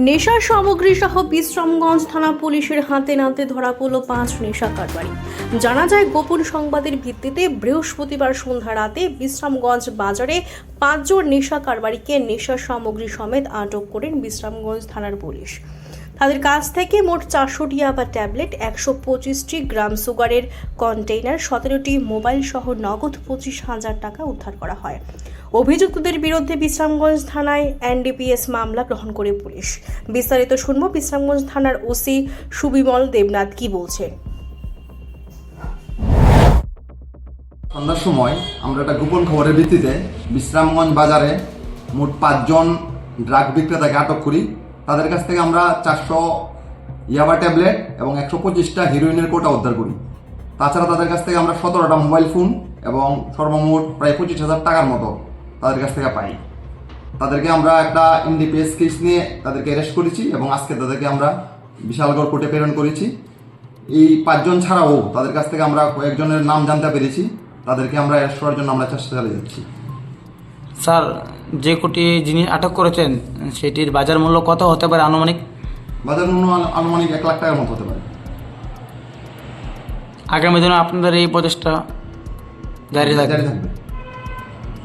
নেশার সামগ্রী সহ বিশ্রামগঞ্জ থানা পুলিশের হাতে নাতে ধরা পড়ল 5 নেশা কারবারি। জানা যায়, গোপন সংবাদের ভিত্তিতে বৃহস্পতিবার সন্ধ্যা রাতে বিশ্রামগঞ্জ বাজারে 5 জন নেশা কারবারিকে নেশার সামগ্রী সমেত আটক করেন বিশ্রামগঞ্জ থানার পুলিশ। তাদের কাছ থেকে মোট 400টি ইয়াবা ট্যাবলেট, 125টি গ্রাম সুগারের কন্টেইনার, 17টি মোবাইল সহ নগদ 25,000 টাকা উদ্ধার করা হয়। অভিযুক্তদের বিরুদ্ধে বিশ্রামগঞ্জ থানায় এনডিপিএস মামলা গ্রহণ করে পুলিশ। বিস্তারিত শুনব বিশ্রামগঞ্জ থানার ওসি সুবিমল দেবনাথ কি বলছেন। সন্ধ্যার সময় আমরা একটা গোপন খবরের ভিত্তিতে বিশ্রামগঞ্জ বাজারে মোট 5 জন ড্রাগ বিক্রেতাকে আটক করি। তাদের কাছ থেকে আমরা 400 ইয়াবা ট্যাবলেট এবং 125টা হিরোইনের কোটা উদ্ধার করি। তাছাড়া তাদের কাছ থেকে আমরা 17টা মোবাইল ফোন এবং সর্বমোট প্রায় 25,000 টাকার মতো তাদের কাছ থেকে পাই। তাদেরকে আমরা একটা এনডিপিএস কেস নিয়ে তাদেরকে অ্যারেস্ট করেছি এবং আজকে তাদেরকে আমরা বিশালগড় কোর্টে প্রেরণ করেছি। এই 5 জন ছাড়াও তাদের কাছ থেকে আমরা কয়েকজনের নাম জানতে পেরেছি। তাদেরকে আমরা অ্যারেস্ট করার জন্য আমরা চেষ্টা চালিয়ে যাচ্ছি। স্যার, যে কোটি জিনিস আটক করেছেন সেটির বাজার মূল্য কত হতে পারে আনুমানিক? বাজার মূল্য আনুমানিক 1 লাখ টাকার মতো হতে পারে। আগামী দিনে আপনাদের এই প্রচেষ্টা জারি থাকবে।